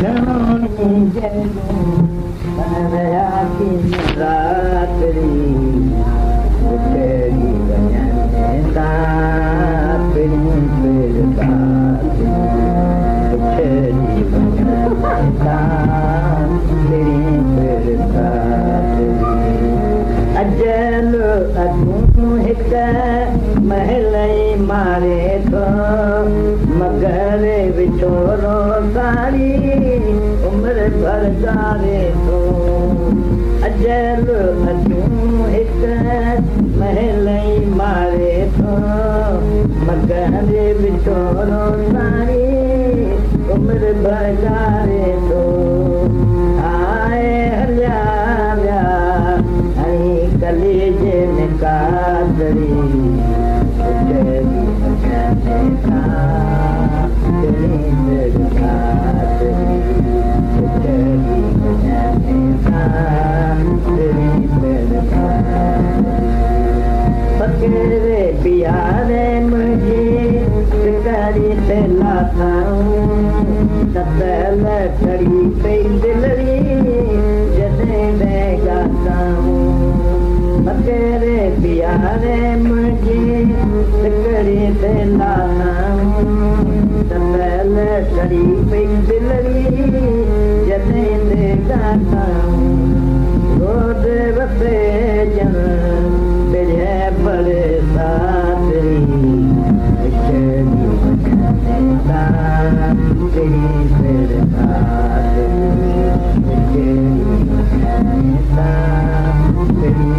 घणों जॾूं रया की रात्रि उछड़ी वञनि था पिणियूं पिरसात उछड़ी वञनि था पिणियूं पिरसात अजल अधूं हिकु महल ई मारे थो मगर विछोरो सारी उमिरि भर ॻारे थो अजल अधूं हिकु महल ई मारे थो मगर विछोरो सारी उमिरि भर ॻारे थो आए हलिया विया हणी कलेजे में कादरी फकीरे प्यारे मुझे शिकारी से लाताऊं ततल खड़ी पे दिलरी जदे मैं गाताऊं फकीरे प्यारे मुझे शिकारी से लाताऊं ततल खड़ी पे दिलरी जदे मैं गाताऊं रोड वसे जन मेरे बड़े साथी तेरी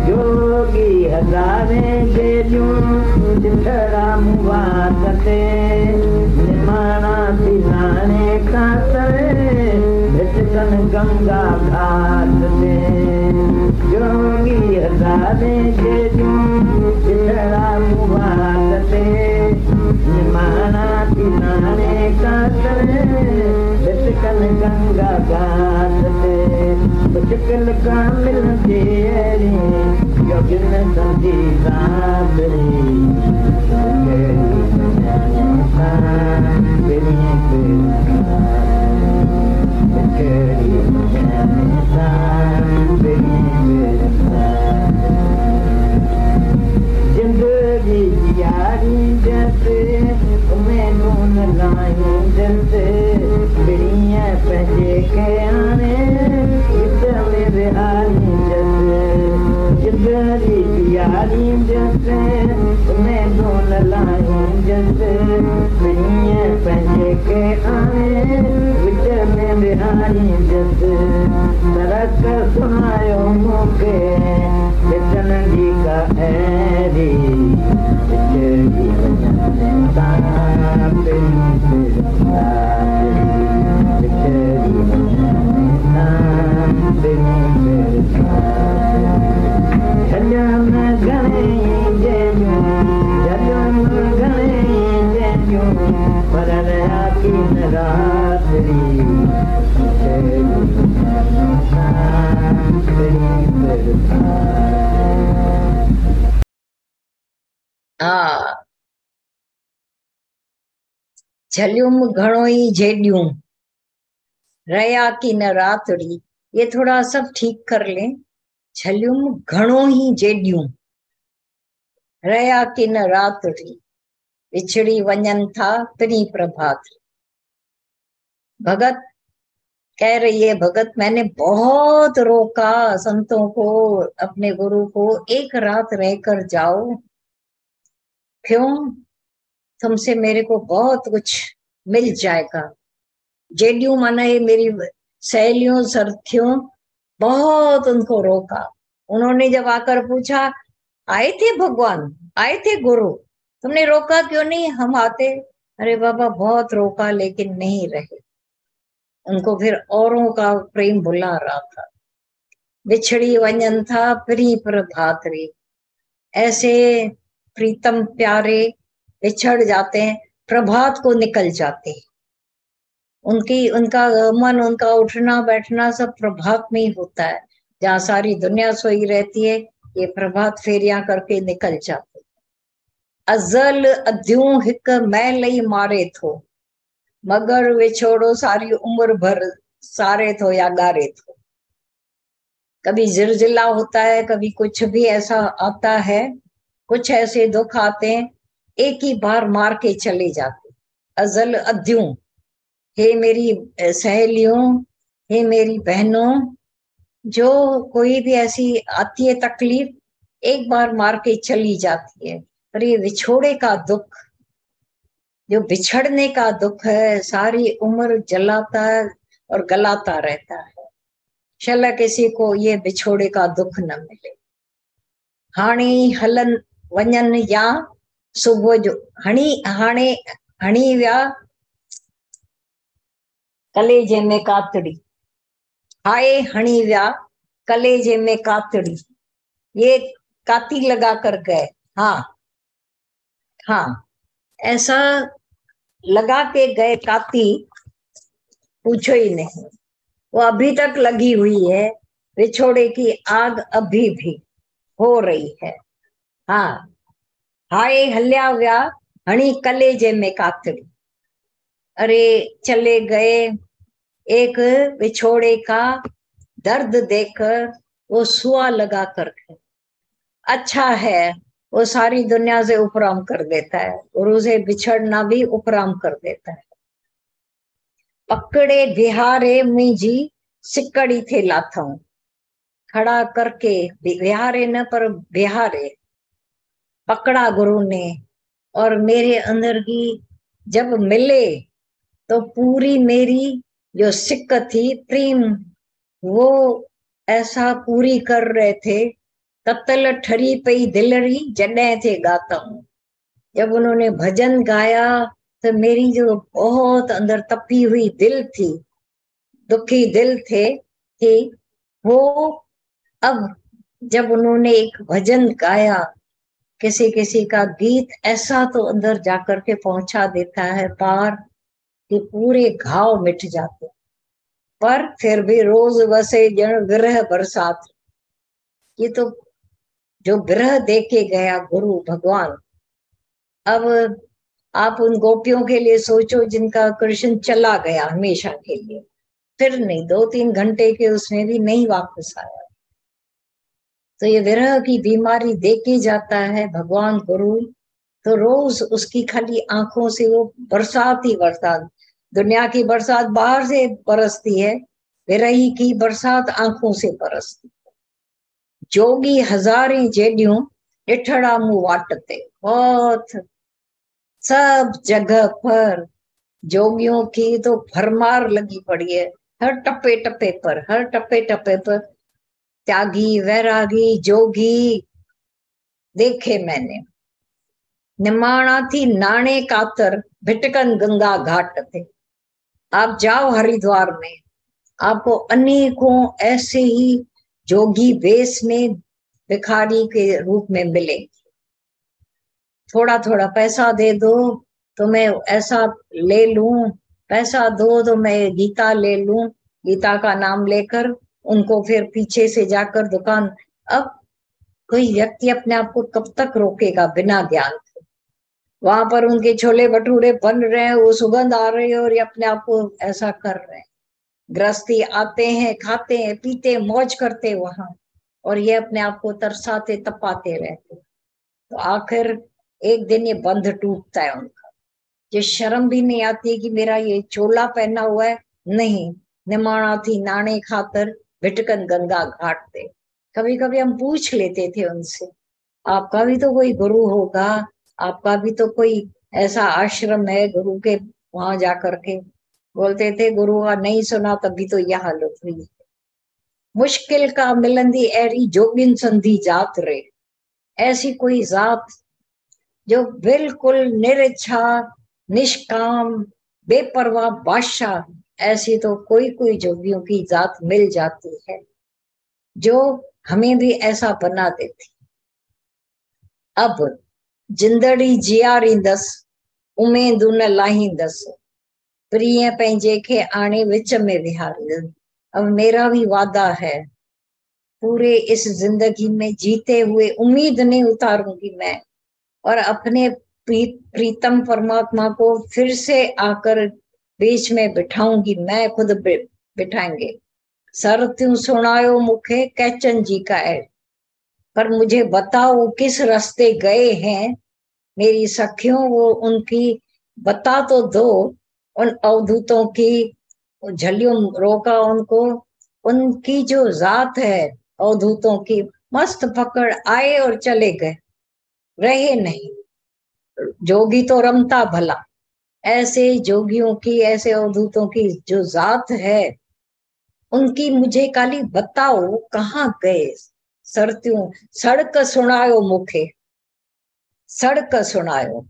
योगी हजारे बेजूं जिठरा मुवादते निमाना दिलाने कातरे भिटकन गंगा घाट पे योगी हजारे बेजूं जिठरा मुवादते निमाना दिलाने कातरे भिटकन गंगा घाट पे मुश्किल कामिल तेरी योगिन संधी साबरी जिंदगी यारी जैसे मैनू लगायूं जैसे बिड़िया पंहिंजे के आने मेरे हारी जैसे जिंदगी यारी जैसे मैनू लगायूं जैसे बिड़िया पंहिंजे के आने मेरे हारी जैसे तरक सुनायो मूंखे बिचन जी का ऐरी बिचड़ी वञनि था बिचड़ी वञनि था झलम घणेई जंहिंजूं झलम घणेई जंहिंजूं पर रहिया की न रात्रि हाँ झलियुम घणो ही जेडियूं रया की न रातड़ी ये थोड़ा सब ठीक कर लें झलियुम घणो ही जेडियूं रया की न रातड़ी विछड़ी वञन था पिनी प्रभात भगत कह रही है भगत मैंने बहुत रोका संतों को अपने गुरु को एक रात रहकर जाओ क्यों तुमसे मेरे को बहुत कुछ मिल जाएगा जेडियों माना ये मेरी सहेलियों साथियों बहुत उनको रोका उन्होंने जब आकर पूछा आए थे भगवान आए थे गुरु तुमने रोका क्यों नहीं हम आते अरे बाबा बहुत रोका लेकिन नहीं रहे उनको फिर औरों का प्रेम बुला रहा था बिछड़ी वञन था प्री प्रभात रे ऐसे प्रीतम प्यारे बिछड़ जाते हैं प्रभात को निकल जाते हैं उनका मन उनका उठना बैठना सब प्रभात में ही होता है जहाँ सारी दुनिया सोई रहती है ये प्रभात फेरियां करके निकल जाते अज़ल अध्यूं हिक महल ही मारे थो मगर विछोड़ो सारी उम्र भर सारे थो या गारे थो। कभी जिलजिला होता है, कभी कुछ भी ऐसा आता है, कुछ ऐसे दुख आते हैं, एक ही बार मार के चले जाते। अजल अध्यूं, हे मेरी सहेलियों, हे मेरी बहनों, जो कोई भी ऐसी आती है तकलीफ, एक बार मार के चली जाती है। पर ये विछोड़े का दुख, जो बिछड़ने का दुख है, सारी उम्र जलाता और गलाता रहता है। शल किसी को ये बिछोड़े का दुख न मिले। हाणी हलन वञन या सुबुह जो हणी हाणे हणी विया कलेजे में कातड़ी, हाय हणी विया कलेजे में कातड़ी, ये काती लगा कर गए। हाँ हाँ, ऐसा लगा के गए काती, पूछो ही नहीं, वो अभी तक लगी हुई है। विछोड़े की आग अभी भी हो रही है। हाँ, हाय हल्या व्या हणी कलेजे में कातड़ी। अरे चले गए, एक विछोड़े का दर्द देकर वो सुआ लगा कर गए। अच्छा है, वो सारी दुनिया से उपराम कर देता है, गुरु से बिछड़ना भी उपराम कर देता है। पकड़े बिहारे मुझी सिकड़ी थे लाथाऊं, खड़ा करके, बिहारे न पर बिहारे, पकड़ा गुरु ने, और मेरे अंदर की जब मिले तो पूरी मेरी जो सिक थी प्रेम, वो ऐसा पूरी कर रहे थे। ततल ठरी पई दिलरी जॾहिं थे गाता हूं। जब उन्होंने भजन गाया तो मेरी जो बहुत अंदर तपी हुई दिल थी, दुखी दिल थी वो, अब जब उन्होंने एक भजन गाया, किसी किसी का गीत ऐसा तो अंदर जाकर के पहुंचा देता है पार कि पूरे घाव मिट जाते। पर फिर भी रोज बसे जन विरह बरसात, ये तो जो विरह दे के गया गुरु भगवान। अब आप उन गोपियों के लिए सोचो जिनका कृष्ण चला गया हमेशा के लिए, फिर नहीं, 2-3 घंटे के उसमें भी नहीं वापस आया। तो ये विरह की बीमारी दे के जाता है भगवान गुरु, तो रोज उसकी खाली आंखों से वो बरसात ही बरसात, दुनिया की बरसात बाहर से बरसती है, विरही की बरसात आंखों से बरसती। जोगी हजारें जेडियूं ॾिठड़ा मुंह वाटते, बहुत सब जगह पर जोगियों की तो भरमार लगी पड़ी है, हर टप्पे टप्पे पर, हर टप्पे टप्पे पर त्यागी वैरागी जोगी देखे मैंने। निमाणा थी नाणे कातर भिटकन गंगा घाट थे। आप जाओ हरिद्वार में, आपको अनेकों ऐसे ही जोगी वेश में भिखारी के रूप में मिले। थोड़ा थोड़ा पैसा दे दो तो मैं ऐसा ले लूं, पैसा दो तो मैं गीता ले लूं, गीता का नाम लेकर उनको फिर पीछे से जाकर दुकान। अब कोई व्यक्ति अपने आप को कब तक रोकेगा बिना ज्ञान के? वहां पर उनके छोले भटूरे बन रहे हैं, वो सुगंध आ रही है और ये अपने आप को ऐसा कर रहे हैं। गृहस्थी आते हैं, खाते हैं, पीते, मौज करते वहां, और ये अपने आप को तरसाते तपाते रहते। तो आखिर एक दिन ये बंध टूटता है उनका। ये शर्म भी नहीं आती कि मेरा ये चोला पहना हुआ है, नहीं, निमाणा थी नाणे खातर भिटकन गंगा घाट पे। कभी कभी हम पूछ लेते थे उनसे, आपका भी तो कोई गुरु होगा, आपका भी तो कोई ऐसा आश्रम है गुरु के, वहां जाकर के बोलते थे गुरु का नहीं सुना तभी तो यह हालत हुई। मुश्किल का मिलंदी ऐरी जोगिन संधि जात रे, ऐसी कोई जात जो बिल्कुल निरिच्छा निष्काम बेपरवाह बादशाह, ऐसी तो कोई कोई जोगियों की जात मिल जाती है जो हमें भी ऐसा बना देती। अब जिंदड़ी जियारींदस उमेदू न लाहींदस, प्रिय पंहिंजे खे आणे विच में विहारींदस। अब मेरा भी वादा है, पूरे इस जिंदगी में जीते हुए उम्मीद नहीं उतारूंगी मैं, और अपने प्रीतम परमात्मा को फिर से आकर बीच में बिठाऊंगी, मैं खुद बिठाएंगे। सर त्यों सुनायो मुखे कैचन जी का है, पर मुझे बताओ किस रास्ते गए हैं मेरी सखियों, वो उनकी बता तो दो। उन अवधूतों की झलियों रोका उनको, उनकी जो जात है अवधूतों की, मस्त पकड़ आए और चले गए, रहे नहीं। जोगी तो रमता भला, ऐसे जोगियों की, ऐसे अवधूतों की जो जात है, उनकी मुझे काली बताओ कहाँ गए। सरत्यों सड़क सुनायो मुखे, सड़क सुनायो,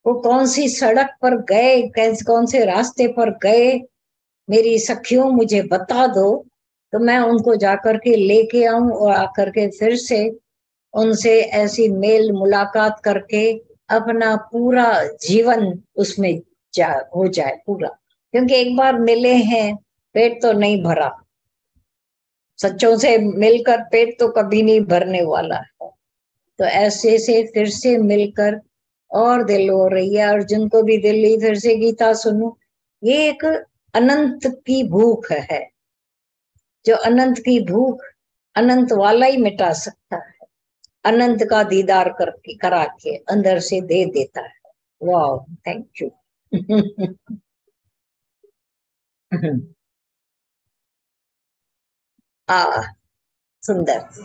वो कौन सी सड़क पर गए, कौन से रास्ते पर गए मेरी सखियों, मुझे बता दो, तो मैं उनको जाकर के लेके आऊं और आकर के फिर से उनसे ऐसी मेल मुलाकात करके अपना पूरा जीवन उसमें हो जाए पूरा। क्योंकि एक बार मिले हैं, पेट तो नहीं भरा, सच्चों से मिलकर पेट तो कभी नहीं भरने वाला है। तो ऐसे से फिर से मिलकर और दिल हो रही है, अर्जुन को भी दिल ली फिर से गीता सुनूं। ये एक अनंत की भूख है, जो अनंत की भूख अनंत वाला ही मिटा सकता है, अनंत का दीदार करके करा के अंदर से दे देता है। वाह, थैंक यू। आ सुंदर।